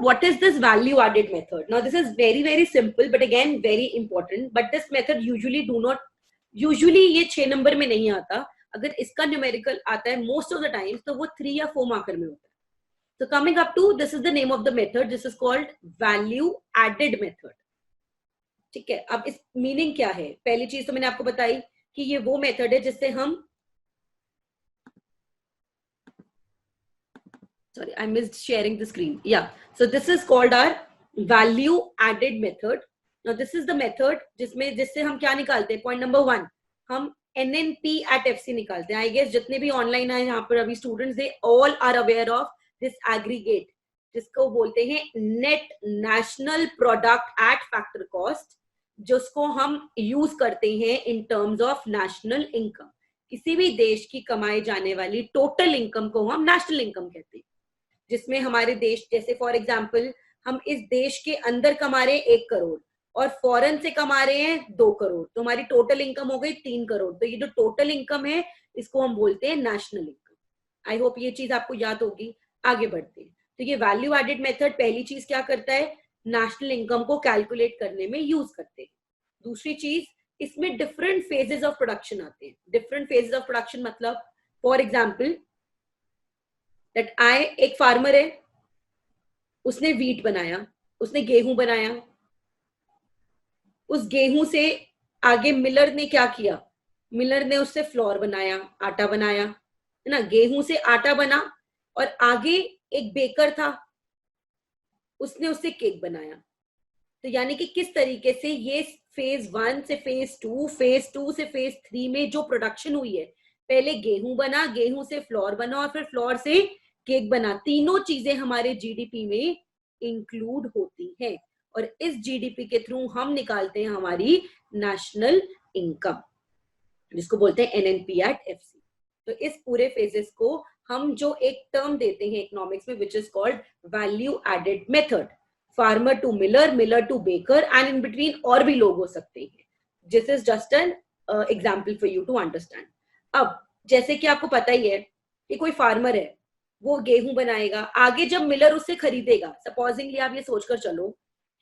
what is this value added method? Now this is very very simple but again very important, but this method usually ये 6 number में नहीं आता. अगर इसका numerical आता है most of the times तो वो 3 या 4 मार्कर में होता है. So coming up to, this is the name of the method, this is called value added method. ठीक है, अब इस मीनिंग क्या है? पहली चीज तो मैंने आपको बताई कि ये वो मेथड है जिससे हम, sorry I missed sharing the screen. Yeah, so this is called our value added method. Now this is the method जिससे हम क्या निकालते हैं? पॉइंट नंबर 1, हम NNP at FC निकालते हैं. आई गेस जितने भी ऑनलाइन आए यहाँ पर अभी students, they all are aware of this aggregate, जिसको बोलते हैं net national product at factor cost, जिसको हम यूज करते हैं in terms of national income. किसी भी देश की कमाई जाने वाली टोटल इनकम को हम नेशनल इनकम कहते हैं, जिसमें हमारे देश, जैसे फॉर एग्जांपल हम इस देश के अंदर कमा रहे हैं 1 करोड़ और फॉरेन से कमा रहे हैं 2 करोड़, तो हमारी टोटल इनकम हो गई 3 करोड़. तो ये जो टोटल इनकम है इसको हम बोलते हैं नेशनल इनकम. आई होप ये चीज आपको याद होगी. आगे बढ़ते हैं. तो ये वैल्यू एडेड मेथड पहली चीज क्या करता है? नेशनल इनकम को कैलकुलेट करने में यूज करते हैं. दूसरी चीज, इसमें डिफरेंट फेजेस ऑफ प्रोडक्शन आते हैं. डिफरेंट फेजेस ऑफ प्रोडक्शन मतलब फॉर एग्जाम्पल दैट एक फार्मर है, उसने व्हीट बनाया, उसने गेहूं बनाया, उस गेहूं से आगे मिलर ने क्या किया? मिलर ने उससे फ्लोर बनाया, आटा बनाया, है ना. गेहूं से आटा बना और आगे एक बेकर था, उसने उससे केक बनाया. तो यानी कि किस तरीके से ये फेज 1 से फेज 2, फेज 2 से फेज 3 में जो प्रोडक्शन हुई है, पहले गेहूं बना, गेहूं से फ्लोर बना और फिर फ्लोर से केक बना. तीनों चीजें हमारे जीडीपी में इंक्लूड होती हैं और इस जीडीपी के थ्रू हम निकालते हैं हमारी नेशनल इनकम, जिसको बोलते हैं एनएनपी एट एफसी. तो इस पूरे फेजेस को हम जो एक टर्म देते हैं इकोनॉमिक्स में, which is called value added method. Farmer to miller, miller to baker and in between और भी लोग हो सकते हैं. This is just an example for you to understand. अब जैसे कि आपको पता ही है कि कोई फार्मर है, वो गेहूं बनाएगा, आगे जब मिलर उससे खरीदेगा, सपोजिंगली आप ये सोचकर चलो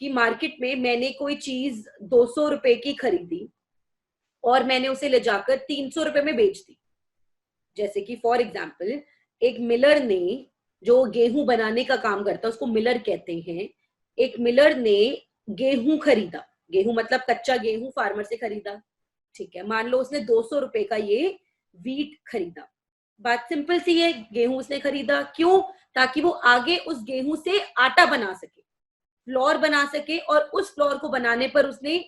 कि मार्केट में मैंने कोई चीज 200 रुपए की खरीदी और मैंने उसे ले जाकर 300 रुपए में बेच दी. जैसे कि फॉर एग्जाम्पल एक मिलर ने, जो गेहूं बनाने का काम करता है उसको मिलर कहते हैं, एक मिलर ने गेहूं खरीदा, गेहूं मतलब कच्चा गेहूं फार्मर से खरीदा. ठीक है, मान लो उसने 200 रुपए का ये व्हीट खरीदा. बात सिंपल सी है, गेहूं उसने खरीदा क्यों? ताकि वो आगे उस गेहूं से आटा बना सके, फ्लोर बना सके, और उस फ्लोर को बनाने पर उसने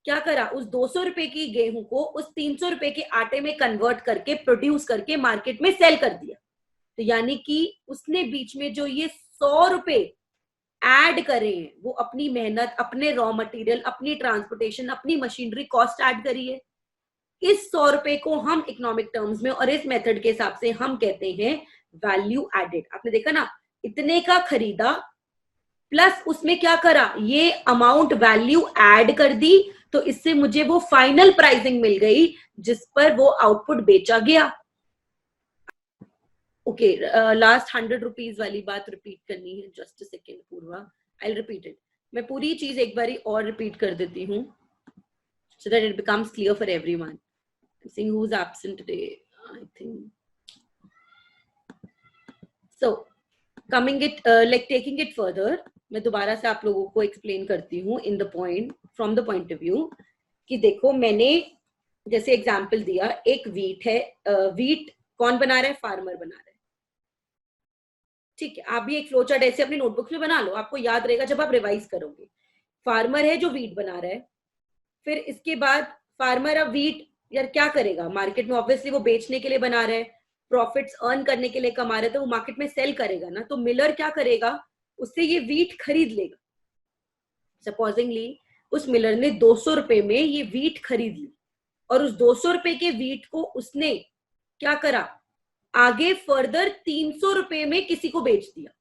क्या करा? उस 200 रुपए की गेहूं को उस 300 रुपए के आटे में कन्वर्ट करके, प्रोड्यूस करके मार्केट में सेल कर दिया. तो यानी कि उसने बीच में जो ये 100 रुपए ऐड करे हैं, वो अपनी मेहनत, अपने रॉ मटेरियल, अपनी ट्रांसपोर्टेशन, अपनी मशीनरी कॉस्ट ऐड करी है. इस 100 रुपए को हम इकोनॉमिक टर्म्स में और इस मेथड के हिसाब से हम कहते हैं वैल्यू एडेड. आपने देखा ना, इतने का खरीदा प्लस उसमें क्या करा? ये अमाउंट वैल्यू ऐड कर दी, तो इससे मुझे वो फाइनल प्राइसिंग मिल गई जिस पर वो आउटपुट बेचा गया. ओके, लास्ट 100 रुपीज वाली बात रिपीट करनी है. Just a second Purva, I will repeat it. मैं पूरी चीज एक बारी और रिपीट कर देती हूँ so that it becomes clear for everyone. I'm seeing who's absent today, I think. So coming it like taking it further, मैं दोबारा से आप लोगों को एक्सप्लेन करती हूँ in the point, from the point of view कि देखो, मैंने जैसे एग्जांपल दिया, एक व्हीट है, व्हीट कौन बना रहा है? फार्मर बना रहा है. ठीक है, आप भी एक फ्लो चार्ट ऐसे अपनी नोटबुक में बना लो, आपको याद रहेगा जब आप रिवाइज करोगे. फार्मर है जो व्हीट बना रहा है, फिर इसके बाद फार्मर अब व्हीट यार क्या करेगा? मार्केट में ऑब्वियसली वो बेचने के लिए बना रहा है, प्रॉफिट्स अर्न करने के लिए कमा रहे, तो वो मार्केट में सेल करेगा ना. तो मिलर क्या करेगा? उससे ये व्हीट खरीद लेगा. सपोजिंगली उस मिलर ने 200 रुपए में ये व्हीट खरीद ली और उस 200 रुपए के व्हीट को उसने क्या करा? आगे फर्दर 300 रुपए में किसी को बेच दिया.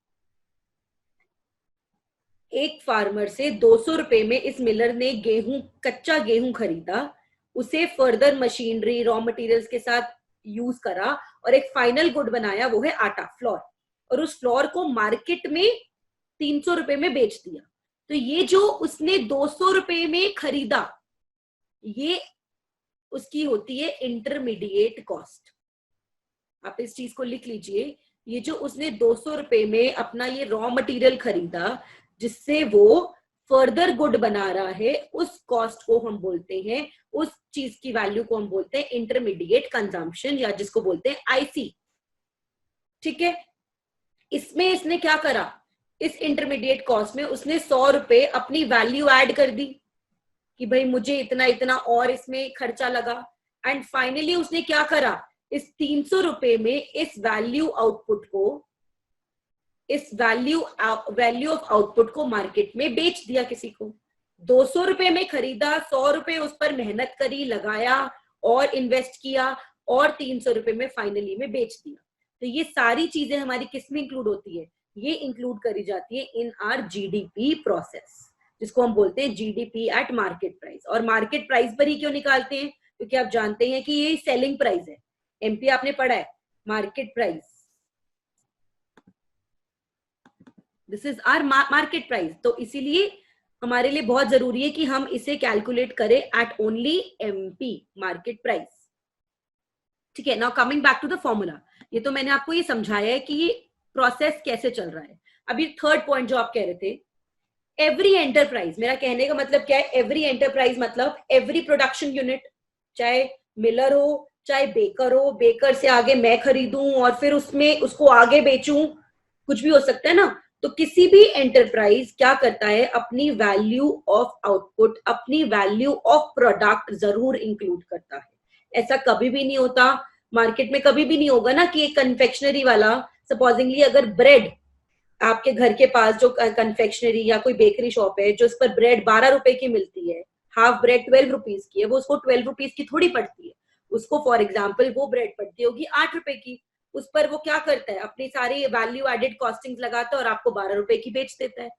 एक फार्मर से 200 रुपए में इस मिलर ने गेहूं, कच्चा गेहूं खरीदा, उसे फर्दर मशीनरी, रॉ मटेरियल्स के साथ यूज करा और एक फाइनल गुड बनाया, वो है आटा, फ्लोर. और उस फ्लोर को मार्केट में 300 रुपए में बेच दिया। तो ये जो उसने 200 रुपए में खरीदा, ये उसकी होती है इंटरमीडिएट कॉस्ट। आप इस चीज को लिख लीजिए, ये जो उसने 200 रुपए में अपना ये रॉ मटेरियल खरीदा जिससे वो फर्दर गुड बना रहा है, उस कॉस्ट को हम बोलते हैं, उस चीज की वैल्यू को हम बोलते हैं इंटरमीडिएट कंजम्पशन, या जिसको बोलते हैं आईसी। ठीक है, इसमें इसने क्या करा, इस इंटरमीडिएट कॉस्ट में उसने 100 रुपए अपनी वैल्यू ऐड कर दी कि भाई मुझे इतना इतना और इसमें खर्चा लगा, एंड फाइनली उसने क्या करा, इस 300 रुपए में इस वैल्यू आउटपुट को, इस वैल्यू ऑफ आउटपुट को मार्केट में बेच दिया किसी को। 200 रुपए में खरीदा, 100 रुपए उस पर मेहनत करी, लगाया और इन्वेस्ट किया, और 300 रुपए में फाइनली में बेच दिया। तो ये सारी चीजें हमारी किस में इंक्लूड होती है, ये इंक्लूड करी जाती है इन आवर जीडीपी प्रोसेस, जिसको हम बोलते हैं जीडीपी एट मार्केट प्राइस। और मार्केट प्राइस पर ही क्यों निकालते हैं, क्योंकि आप जानते हैं कि ये सेलिंग प्राइस है। एमपी आपने पढ़ा है, market price, this is our market price. तो इसीलिए हमारे लिए बहुत जरूरी है कि हम इसे कैलकुलेट करें at only MP, market price. ठीक है, now coming back to the formula. ये तो मैंने आपको ये समझाया है कि ये प्रोसेस कैसे चल रहा है। अभी थर्ड पॉइंट जो आप कह रहे थे, एवरी एंटरप्राइज, मेरा कहने का मतलब क्या है, एवरी एंटरप्राइज मतलब एवरी प्रोडक्शन यूनिट, चाहे मिलर हो चाहे बेकर हो, बेकर से आगे मैं खरीदूं और फिर उसमें उसको आगे बेचूं, कुछ भी हो सकता है ना। तो किसी भी एंटरप्राइज क्या करता है, अपनी वैल्यू ऑफ आउटपुट, अपनी वैल्यू ऑफ प्रोडक्ट जरूर इंक्लूड करता है। ऐसा कभी भी नहीं होता, मार्केट में कभी भी नहीं होगा ना कि एक कन्फेक्शनरी वाला, सपोजिंगली अगर ब्रेड आपके घर के पास जो कन्फेक्शनरी या कोई बेकरी शॉप है जो उस पर ब्रेड 12 रुपए की मिलती है, हाफ ब्रेड 12 रुपीज की है, वो उसको 12 रुपीज की थोड़ी पड़ती है, उसको फॉर एग्जाम्पल वो ब्रेड पड़ती होगी 8 रुपए की। उस पर वो क्या करता है, अपनी सारी वैल्यू एडेड कॉस्टिंग लगाता है और आपको 12 रुपए की बेच देता है।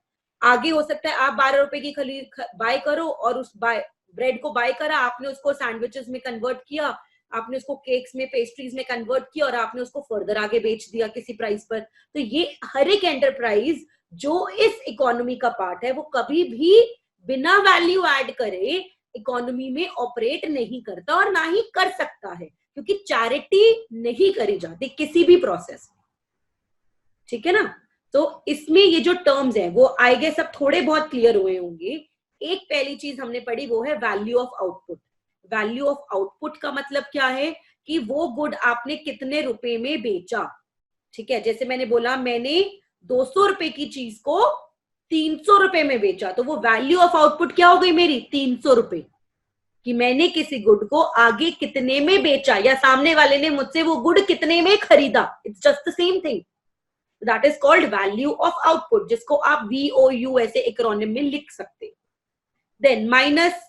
आगे हो सकता है आप 12 रुपए की खरीद बाय करो और उस ब्रेड को बाय करा, आपने उसको सैंडविचेस में कन्वर्ट किया, आपने उसको केक्स में, पेस्ट्रीज में कन्वर्ट किया और आपने उसको फर्दर आगे बेच दिया किसी प्राइस पर। तो ये हर एक एंटरप्राइज जो इस इकोनॉमी का पार्ट है, वो कभी भी बिना वैल्यू ऐड करे इकोनॉमी में ऑपरेट नहीं करता और ना ही कर सकता है, क्योंकि चैरिटी नहीं करी जाती किसी भी प्रोसेस में। ठीक है ना। तो इसमें ये जो टर्म्स हैं वो आई गेस अब थोड़े बहुत क्लियर हुए होंगे। एक पहली चीज हमने पढ़ी वो है value of output. Value of output का मतलब क्या है कि वो गुड आपने कितने रुपए में बेचा। ठीक है, जैसे मैंने बोला मैंने 200 रुपए की चीज को 300 रुपए में बेचा, तो वो वैल्यू ऑफ आउटपुट क्या हो गई मेरी, 300 रुपए, कि मैंने किसी गुड को आगे कितने में बेचा या सामने वाले ने मुझसे वो गुड कितने में खरीदा। It's just the same thing, that is called value of output, जिसको आप VOU ऐसे एक्रोनिम में लिख सकते। देन माइनस,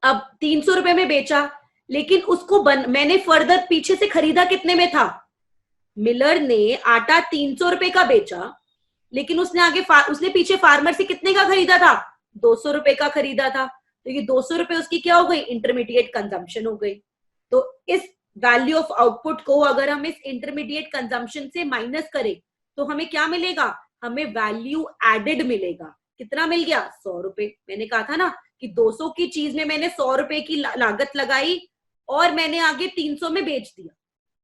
अब 300 रुपए में बेचा, लेकिन उसको मैंने फर्दर पीछे से खरीदा कितने में था, मिलर ने आटा 300 रुपए का बेचा, लेकिन उसने आगे उसने पीछे फार्मर से कितने का खरीदा था, 200 रुपए का खरीदा था। तो ये 200 रुपए उसकी क्या हो गई, इंटरमीडिएट कंजम्पशन हो गई। तो इस वैल्यू ऑफ आउटपुट को अगर हम इस इंटरमीडिएट कंजम्पशन से माइनस करें तो हमें क्या मिलेगा, हमें वैल्यू एडेड मिलेगा। कितना मिल गया, 100 रुपए। मैंने कहा था ना कि 200 की चीज में मैंने 100 रुपए की लागत लगाई और मैंने आगे 300 में बेच दिया।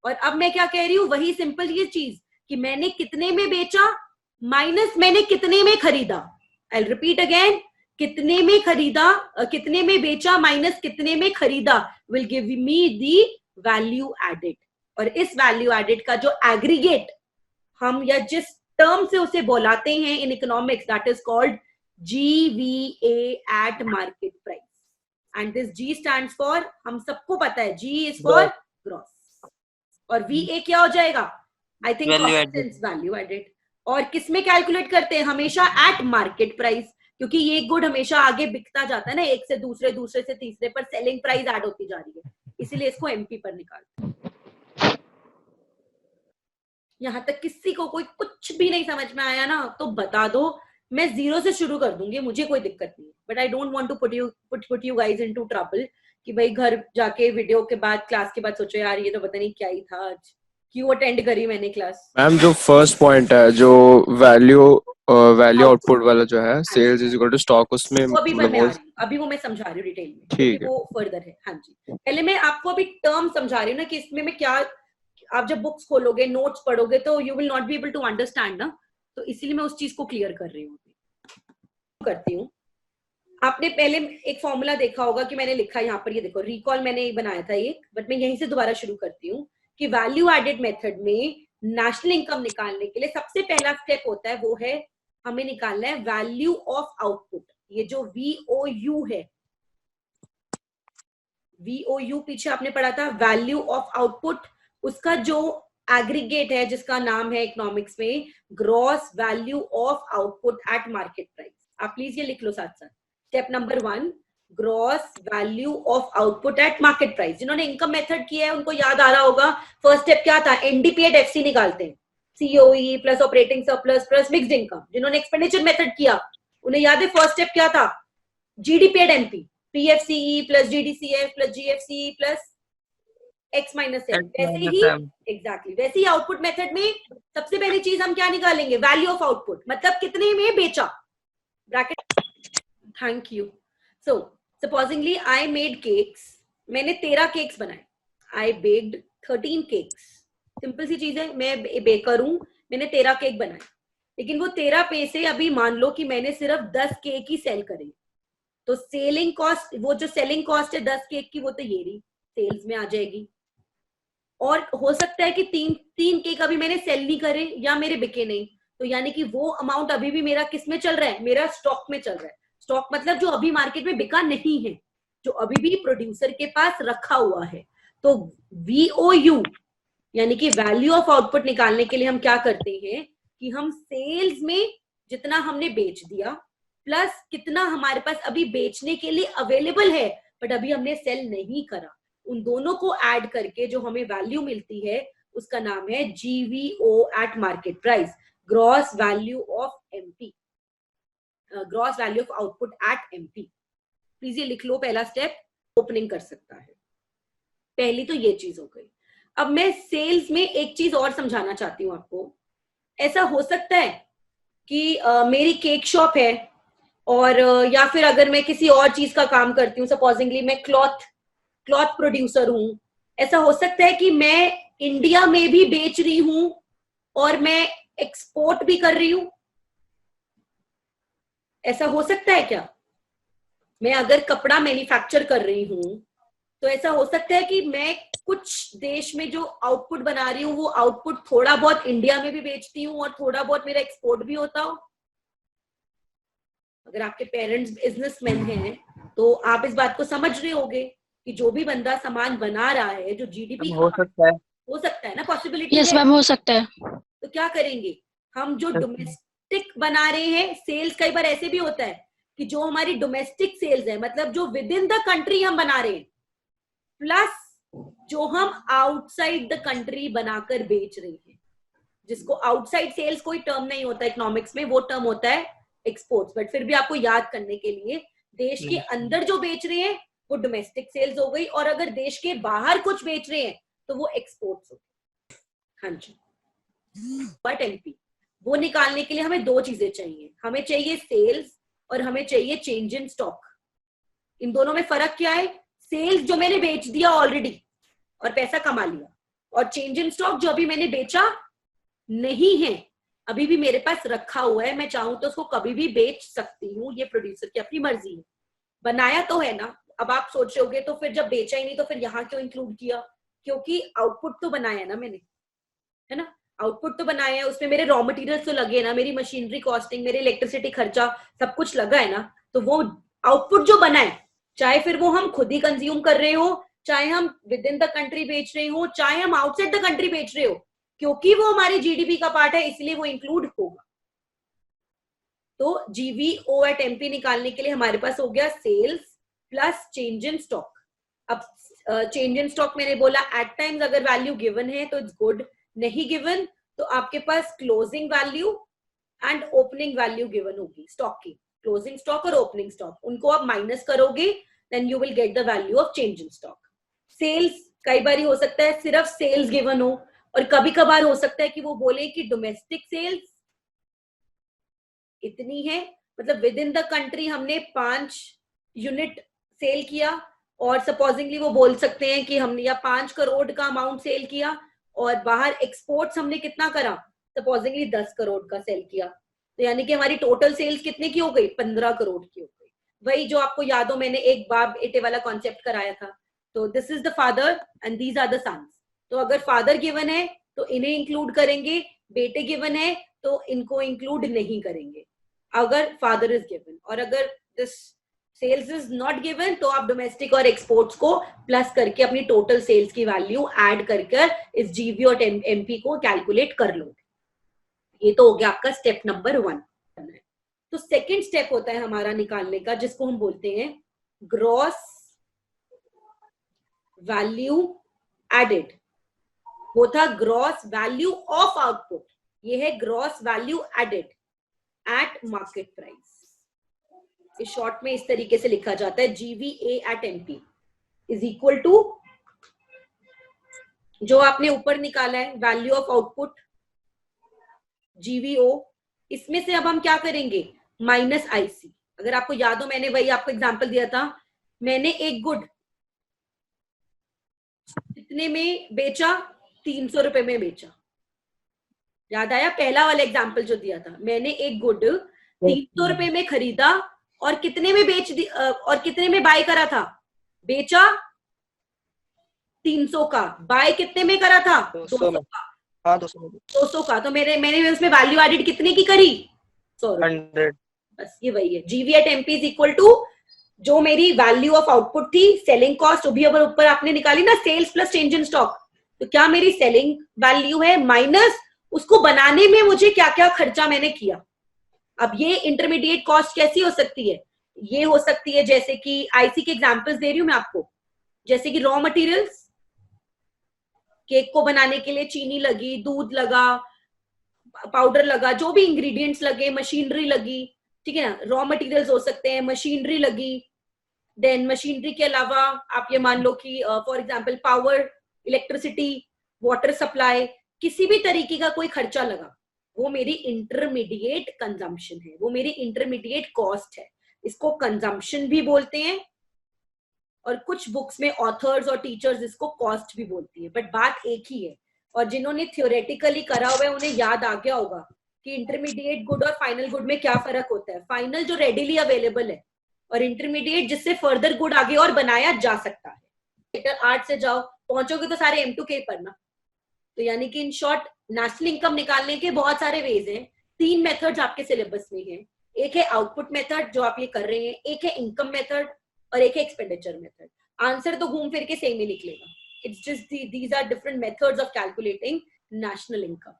और अब मैं क्या कह रही हूं, वही सिंपल ये चीज कि मैंने कितने में बेचा माइनस मैंने कितने में खरीदा। आई रिपीट अगेन, कितने में खरीदा, कितने में बेचा माइनस कितने में खरीदा will give me the value added. और इस वैल्यू एडेड का जो एग्रीगेट हम या जिस टर्म से उसे बुलाते हैं in economics, that is called GVA eight market price. And this G stands for, हम सबको पता है G इज फॉर ग्रॉस, और VA क्या हो जाएगा, आई थिंक वैल्यू एडेड। और किसमें कैलकुलेट करते हैं, हमेशा एट मार्केट प्राइस, क्योंकि ये गुड हमेशा आगे बिकता जाता है ना, एक से दूसरे, दूसरे से तीसरे पर सेलिंग प्राइस ऐड होती जा रही है, इसीलिए इसको MP पर निकालते हैं। यहां तक किसी को कोई कुछ भी नहीं समझ में आया ना तो बता दो, मैं 0 से शुरू कर दूंगी, मुझे कोई दिक्कत नहीं। But I don't want to put you guys into trouble कि भाई घर जाके वीडियो के बाद, क्लास के बाद सोचो यार ये तो पता नहीं क्या ही था आज, क्यों अटेंड करी मैंने क्लास। मैम जो फर्स्ट पॉइंट है, जो वैल्यू वैल्यू आउटपुट आउटपुट वाला जो है, sales is equal to stock, उसमें वो अभी मतलब मैं आ रही हूँ, अभी वो मैं समझा रही हूँ डिटेल में, क्योंकि ठीक है। वो फर्दर है। हाँ जी, पहले मैं आपको अभी टर्म समझा रही हूँ ना कि इसमें मैं क्या, आप जब बुक्स खोलोगे, नोट्स पढ़ोगे, तो you will not be able to understand ना, तो इसीलिए मैं उस चीज को क्लियर कर रही हूँ। करती हूँ, आपने पहले एक फॉर्मूला देखा होगा कि मैंने लिखा है यहाँ पर, ये देखो, रिकॉल मैंने बनाया था एक, बट मैं यहीं से दोबारा शुरू करती हूँ कि वैल्यू एडेड मेथड में नेशनल इनकम निकालने के लिए सबसे पहला स्टेप होता है, वो है हमें निकालना है वैल्यू ऑफ आउटपुट। ये जो VOU है, VOU पीछे आपने पढ़ा था, वैल्यू ऑफ आउटपुट, उसका जो एग्रीगेट है, जिसका नाम है इकोनॉमिक्स में gross value of output at market price. आप प्लीज ये लिख लो साथ साथ। Step number 1, gross value of output at market price. जिन्होंने इनकम मेथड किया है उनको याद आ रहा होगा, फर्स्ट स्टेप क्या था, NDP एट FC निकालते हैं, COE plus operating surplus plus mixed income. जिन्होंने एक्सपेंडिचर मेथड किया उन्हें याद है फर्स्ट स्टेप क्या था, GDP at MP, PFCE plus GDCF plus GFCE plus X minus M। वैसे ही एग्जैक्टली वैसे ही आउटपुट मेथड में सबसे पहली चीज हम क्या निकालेंगे, वैल्यू ऑफ आउटपुट, मतलब कितने में बेचा, bracket. Thank you. So supposedly I made cakes, मैंने 13 केक्स बनाए, आई बेक्ड 13 केक्स। सिंपल सी चीज है, मैं बेकर हूं, मैंने 13 केक बनाए, लेकिन वो 13 पे से अभी मान लो कि मैंने सिर्फ 10 केक ही सेल करे, तो सेलिंग कॉस्ट, वो जो सेलिंग कॉस्ट है 10 केक की, वो तो ये रही, सेल्स में आ जाएगी। और हो सकता है कि तीन केक अभी मैंने सेल नहीं करे या मेरे बिके नहीं, तो यानी कि वो अमाउंट अभी भी मेरा किस में चल रहा है, मेरा स्टॉक में चल रहा है। स्टॉक मतलब जो अभी मार्केट में बिका नहीं है, जो अभी भी प्रोड्यूसर के पास रखा हुआ है। तो VOU यानी कि वैल्यू ऑफ आउटपुट निकालने के लिए हम क्या करते हैं कि हम सेल्स में जितना हमने बेच दिया प्लस कितना हमारे पास अभी बेचने के लिए अवेलेबल है बट अभी हमने सेल नहीं करा, उन दोनों को ऐड करके जो हमें वैल्यू मिलती है उसका नाम है GVO eight market price, gross value of MP, gross value of output at MP। Please ये लिख लो, पहला स्टेप ओपनिंग कर सकता है। पहली तो ये चीज हो गई। अब मैं सेल्स में एक चीज और समझाना चाहती हूँ आपको। ऐसा हो सकता है कि मेरी केक शॉप है और या फिर अगर मैं किसी और चीज का काम करती हूँ, सपोजिंगली मैं क्लॉथ प्रोड्यूसर हूं, ऐसा हो सकता है कि मैं इंडिया में भी बेच रही हूं और मैं एक्सपोर्ट भी कर रही हूं। ऐसा हो सकता है क्या? मैं अगर कपड़ा मैन्युफैक्चर कर रही हूं तो ऐसा हो सकता है कि मैं कुछ देश में जो आउटपुट बना रही हूँ वो आउटपुट थोड़ा बहुत इंडिया में भी बेचती हूँ और थोड़ा बहुत मेरा एक्सपोर्ट भी होता हो। अगर आपके पेरेंट्स बिजनेसमैन हैं तो आप इस बात को समझ रहे होगे कि जो भी बंदा सामान बना रहा है, जो GDP हो सकता है, हो सकता है ना, पॉसिबिलिटी यस है। मैम, हो सकता है। तो क्या करेंगे हम, जो डोमेस्टिक बना रहे हैं सेल्स, कई बार ऐसे भी होता है कि जो हमारी डोमेस्टिक सेल्स है, मतलब जो विद इन द कंट्री हम बना रहे हैं, प्लस जो हम आउटसाइड द कंट्री बनाकर बेच रहे हैं, जिसको आउटसाइड सेल्स कोई टर्म नहीं होता इकोनॉमिक्स में, वो टर्म होता है एक्सपोर्ट्स। बट फिर भी आपको याद करने के लिए, देश के अंदर जो बेच रहे हैं वो डोमेस्टिक सेल्स हो गई, और अगर देश के बाहर कुछ बेच रहे हैं तो वो एक्सपोर्ट्स हो गए। हाँ जी। बट MP वो निकालने के लिए हमें दो चीजें चाहिए, हमें चाहिए सेल्स और हमें चाहिए चेंज इन स्टॉक। इन दोनों में फर्क क्या है? सेल्स जो मैंने बेच दिया ऑलरेडी और पैसा कमा लिया, और चेंज इन स्टॉक जो अभी मैंने बेचा नहीं है, अभी भी मेरे पास रखा हुआ है, मैं चाहूं तो उसको कभी भी बेच सकती हूँ, ये प्रोड्यूसर की अपनी मर्जी है। बनाया तो है ना। अब आप सोचोगे तो फिर जब बेचा ही नहीं तो फिर यहाँ क्यों इंक्लूड किया? क्योंकि आउटपुट तो बनाया ना मैंने, है ना, आउटपुट तो बनाया है, उसमें मेरे रॉ मटेरियल्स तो लगे ना, मेरी मशीनरी कॉस्टिंग, मेरे इलेक्ट्रिसिटी खर्चा सब कुछ लगा है ना। तो वो आउटपुट जो बना है, चाहे फिर वो हम खुद ही कंज्यूम कर रहे हो, चाहे हम विद इन द कंट्री बेच रहे हो, चाहे हम आउटसाइड द कंट्री बेच रहे हो, क्योंकि वो हमारी GDP का पार्ट है इसलिए वो इंक्लूड होगा। तो GVO एट MP निकालने के लिए हमारे पास हो गया sales plus change in stock. अब चेंज इन स्टॉक मैंने बोला एट टाइम्स अगर वैल्यू गिवन है तो इट्स गुड, नहीं गिवन तो आपके पास closing value and opening value given होगी स्टॉक की। क्लोजिंग स्टॉक और ओपनिंग स्टॉक, उनको आप माइनस करोगे, then you will get the value of change in stock. Sales कई बार हो सकता है सिर्फ सेल्स गिवन हो, और कभी कभार हो सकता है कि वो बोले कि डोमेस्टिक सेल्स इतनी है, मतलब विद इन द कंट्री हमने 5 यूनिट सेल किया, और सपोजिंगली वो बोल सकते हैं कि हमने या 5 करोड़ का अमाउंट सेल किया, और बाहर एक्सपोर्ट्स हमने कितना करा, सपोजिंगली 10 करोड़ का सेल किया, तो यानी कि हमारी टोटल सेल्स कितने की हो गई, 15 करोड़ की हो गई। वही जो आपको याद हो, मैंने एक बाप बेटे वाला कॉन्सेप्ट कराया था। तो this is the father and these are the sons. तो अगर फादर गिवन है तो इन्हें इंक्लूड करेंगे, बेटे गिवन है तो इनको इंक्लूड नहीं करेंगे अगर फादर इज गिवन, और अगर this sales is not given तो आप डोमेस्टिक और एक्सपोर्ट्स को प्लस करके अपनी टोटल सेल्स की वैल्यू ऐड करके इस जीवी और एमपी को कैलकुलेट कर लोगे। ये तो हो गया आपका स्टेप नंबर 1। तो सेकेंड स्टेप होता है हमारा निकालने का, जिसको हम बोलते हैं ग्रॉस वैल्यू एडेड। वो था ग्रॉस वैल्यू ऑफ आउटपुट, ये है gross value added at market price. इस शॉर्ट में इस तरीके से लिखा जाता है, GVA at MP is equal to जो आपने ऊपर निकाला है वैल्यू ऑफ आउटपुट जीवीओ, इसमें से अब हम क्या करेंगे, माइनस आईसी। अगर आपको याद हो, मैंने वही आपको एग्जांपल दिया था, मैंने एक गुड कितने में बेचा, 300 रुपए में बेचा। याद आया पहला वाला एग्जांपल जो दिया था, मैंने एक गुड 300 रुपए में खरीदा और कितने में बेच दी, और कितने में बाय करा था, बेचा 300 का, बाय कितने में करा था, 200 का। हाँ 200 का, तो मैंने उसमें वैल्यू एडेड कितने की करी, 100। बस ये वही है, GV at MP is equal to जो मेरी वैल्यू ऑफ आउटपुट थी, सेलिंग कॉस्ट जो भी अगर ऊपर आपने निकाली ना, sales plus change in stock, तो क्या मेरी सेलिंग वैल्यू है माइनस उसको बनाने में मुझे क्या क्या खर्चा मैंने किया। अब ये इंटरमीडिएट कॉस्ट कैसी हो सकती है, ये हो सकती है जैसे कि आईसी के एग्जांपल्स दे रही हूं मैं आपको, जैसे कि रॉ मटेरियल्स, केक को बनाने के लिए चीनी लगी, दूध लगा, पाउडर लगा, जो भी इंग्रेडिएंट्स लगे, मशीनरी लगी, ठीक है ना, रॉ मटेरियल्स हो सकते हैं, मशीनरी लगी। देन मशीनरी के अलावा आप ये मान लो कि for example power, electricity, water supply, किसी भी तरीके का कोई खर्चा लगा, वो मेरी इंटरमीडिएट कंजम्पशन है, वो मेरी इंटरमीडिएट कॉस्ट है। इसको कंजम्पशन भी बोलते हैं, और कुछ बुक्स में ऑथर्स और टीचर्स इसको कॉस्ट भी बोलती है, बट बात एक ही है। और जिन्होंने थियोरेटिकली करा हुआ है उन्हें याद आ गया होगा कि इंटरमीडिएट गुड और फाइनल गुड में क्या फर्क होता है। फाइनल जो रेडिली अवेलेबल है, और इंटरमीडिएट जिससे फर्दर गुड आगे और बनाया जा सकता है। आर्ट से जाओ, पहुंचोगे तो सारे M2K पढ़ना। तो यानी कि इन शॉर्ट नेशनल इनकम निकालने के बहुत सारे वेज हैं। 3 मेथड्स आपके सिलेबस में हैं, एक है आउटपुट मेथड जो आप ये कर रहे हैं, एक है इनकम मेथड, और एक है एक्सपेंडिचर मेथड। आंसर तो घूम फिर के सेम ही निकलेगा, it's just these are different methods of calculating national income.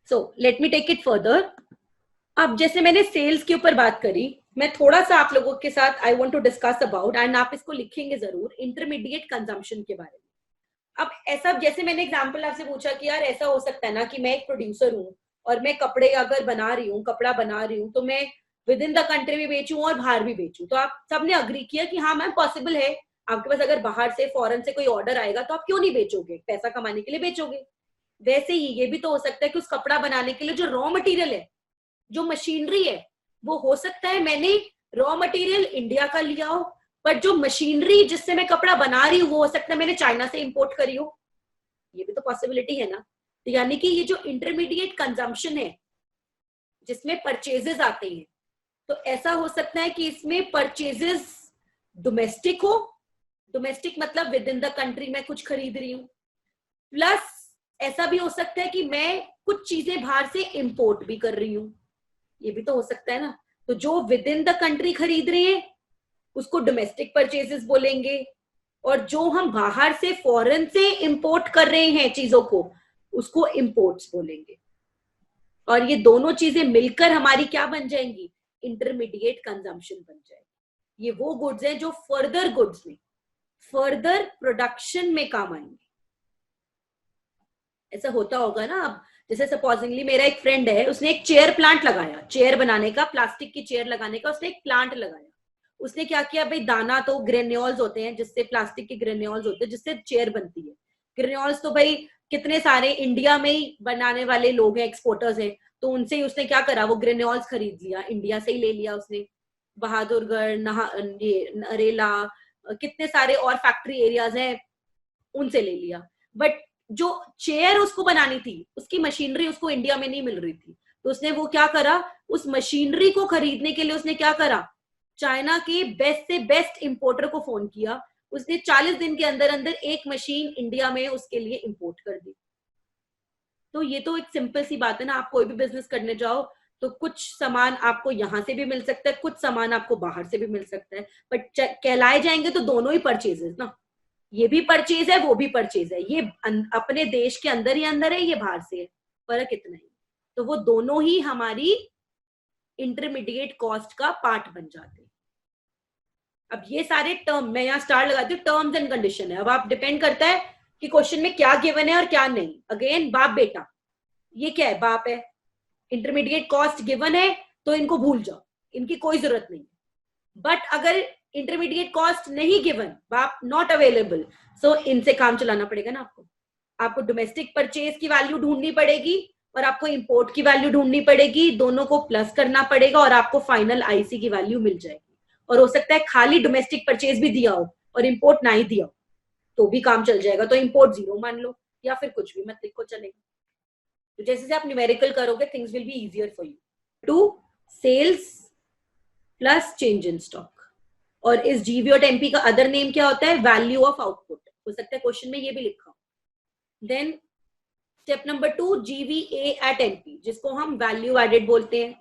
So let me take it further. अब जैसे मैंने सेल्स के ऊपर बात करी, मैं थोड़ा सा आप लोगों के साथ I want to discuss about, and आप इसको लिखेंगे जरूर, इंटरमीडिएट कंजम्पशन के बारे में। अब ऐसा, जैसे मैंने एग्जांपल आपसे पूछा कि यार ऐसा हो सकता है ना कि मैं एक प्रोड्यूसर हूँ और मैं कपड़े अगर बना रही हूँ, कपड़ा बना रही हूँ, तो मैं विद इन द कंट्री भी बेचूं और बाहर भी बेचूं। तो आप सबने अग्री किया कि हाँ मैम पॉसिबल है, आपके पास अगर बाहर से फॉरेन से कोई ऑर्डर आएगा तो आप क्यों नहीं बेचोगे, पैसा कमाने के लिए बेचोगे। वैसे ही ये भी तो हो सकता है कि उस कपड़ा बनाने के लिए जो रॉ मटेरियल है, जो मशीनरी है, वो हो सकता है मैंने रॉ मटेरियल इंडिया का लिया हो, बट जो मशीनरी जिससे मैं कपड़ा बना रही हूँ वो हो सकता है मैंने चाइना से इंपोर्ट करी हो। ये भी तो पॉसिबिलिटी है ना। तो यानी कि ये जो इंटरमीडिएट कंजम्पशन है जिसमें परचेजेस आते हैं, तो ऐसा हो सकता है कि इसमें परचेजेस डोमेस्टिक हो, डोमेस्टिक मतलब विद इन द कंट्री में कुछ खरीद रही हूं, प्लस ऐसा भी हो सकता है कि मैं कुछ चीजें बाहर से इंपोर्ट भी कर रही हूं, ये भी तो हो सकता है ना। तो जो विद इन द कंट्री खरीद रहे हैं उसको डोमेस्टिक परचेजेस बोलेंगे, और जो हम बाहर से फॉरेन से इंपोर्ट कर रहे हैं चीजों को, उसको इंपोर्ट्स बोलेंगे। और ये दोनों चीजें मिलकर हमारी क्या बन जाएंगी, इंटरमीडिएट कंजम्पशन बन जाएगी। ये वो गुड्स हैं जो फर्दर गुड्स में, फर्दर प्रोडक्शन में काम आएंगे। ऐसा होता होगा ना। अब जैसे सपोजिंगली मेरा एक फ्रेंड है, उसने एक चेयर प्लांट लगाया, चेयर बनाने का, प्लास्टिक की चेयर लगाने का उसने एक प्लांट लगाया। उसने क्या किया भाई, दाना तो ग्रेन्योल्स होते हैं, जिससे प्लास्टिक के ग्रेन्योल्स होते हैं जिससे चेयर बनती है। ग्रेन्योल्स तो भाई कितने सारे इंडिया में ही बनाने वाले लोग हैं, एक्सपोर्टर्स हैं, तो उनसे ही उसने क्या करा, वो ग्रेन्योल्स खरीद लिया, इंडिया से ही ले लिया उसने, बहादुरगढ़, ये नरेला, कितने सारे और फैक्ट्री एरियाज हैं, उनसे ले लिया। बट जो चेयर उसको बनानी थी, उसकी मशीनरी उसको इंडिया में नहीं मिल रही थी, तो उसने वो क्या करा, उस मशीनरी को खरीदने के लिए उसने क्या करा, चाइना के बेस्ट से बेस्ट इंपोर्टर को फोन किया, उसने 40 दिन के अंदर अंदर एक मशीन इंडिया में उसके लिए इंपोर्ट कर दी। तो ये तो एक सिंपल सी बात है ना, आप कोई भी बिजनेस करने जाओ तो कुछ सामान आपको यहां से भी मिल सकता है, कुछ सामान आपको बाहर से भी मिल सकता है, बट कहलाए जाएंगे तो दोनों ही परचेजेस ना, ये भी परचेज है वो भी परचेज है, ये अपने देश के अंदर ही अंदर है, ये बाहर से है, फर्क इतना ही। तो वो दोनों ही हमारी इंटरमीडिएट कॉस्ट का पार्ट बन जाते हैं। अब ये सारे टर्म मैं यहाँ स्टार लगाती हूँ, टर्म्स एंड कंडीशन है। अब आप डिपेंड करता है कि क्वेश्चन में क्या गिवन है और क्या नहीं। अगेन बाप बेटा, ये क्या है, बाप है, इंटरमीडिएट कॉस्ट गिवन है तो इनको भूल जाओ, इनकी कोई जरूरत नहीं। बट अगर इंटरमीडिएट कॉस्ट नहीं गिवन, बाप नॉट अवेलेबल, सो इनसे काम चलाना पड़ेगा ना आपको। आपको डोमेस्टिक परचेज की वैल्यू ढूंढनी पड़ेगी और आपको इंपोर्ट की वैल्यू ढूंढनी पड़ेगी, दोनों को प्लस करना पड़ेगा और आपको फाइनल आईसी की वैल्यू मिल जाएगी। और हो सकता है खाली डोमेस्टिक परचेज भी दिया हो और इंपोर्ट ना ही दिया हो तो भी काम चल जाएगा, तो इंपोर्ट 0 मान लो या फिर कुछ भी मत लिखो, चलेगा। तो जैसे से आप न्यूमेरिकल करोगे things will be easier for you. To sales plus change in stock, और इस जीवी और टेम्पी का अदर नेम क्या होता है, वैल्यू ऑफ आउटपुट, हो सकता है क्वेश्चन में ये भी लिखा हो। Then step number 2 GVA at MP, जिसको हम वैल्यू एडेड बोलते हैं,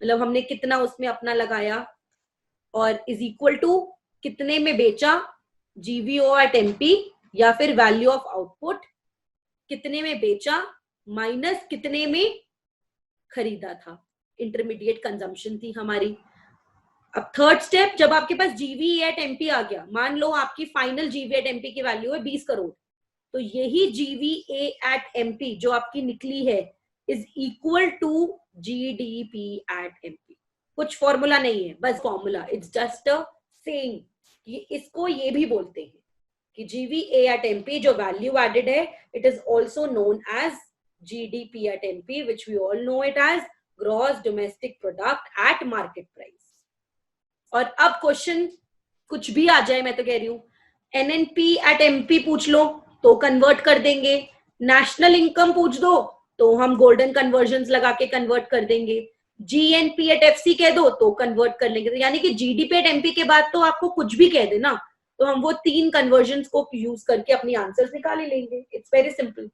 मतलब हमने कितना उसमें अपना लगाया, और इज इक्वल टू कितने में बेचा, जीवीओ एट एमपी, या फिर वैल्यू ऑफ आउटपुट कितने में बेचा माइनस कितने में खरीदा था, इंटरमीडिएट कंजम्पशन थी हमारी। अब थर्ड स्टेप, जब आपके पास जीवी एट एमपी आ गया, मान लो आपकी फाइनल जीवी एट एमपी की वैल्यू है 20 करोड़, तो यही जीवीए एट एमपी जो आपकी निकली है is equal to GDP at MP. कुछ फॉर्मूला नहीं है, बस formula, it's just a saying. इसको ये भी बोलते हैं कि जीवीए एट एमपी जो वैल्यू एडेड है, it is also known as GDP at MP, which we all know it as gross domestic product at market price. और अब क्वेश्चन कुछ भी आ जाए, मैं तो कह रही हूं एनएनपी एट एमपी पूछ लो तो कन्वर्ट कर देंगे, नेशनल इनकम पूछ दो तो हम गोल्डन कन्वर्जन लगा के कन्वर्ट कर देंगे, जीएनपी एट एफसी कह दो तो कन्वर्ट कर लेंगे। यानी कि जीडीपी एट एमपी के बाद तो आपको कुछ भी कह देना, तो हम वो 3 कन्वर्जन को यूज करके अपनी आंसर्स निकाल लेंगे। It's very simple.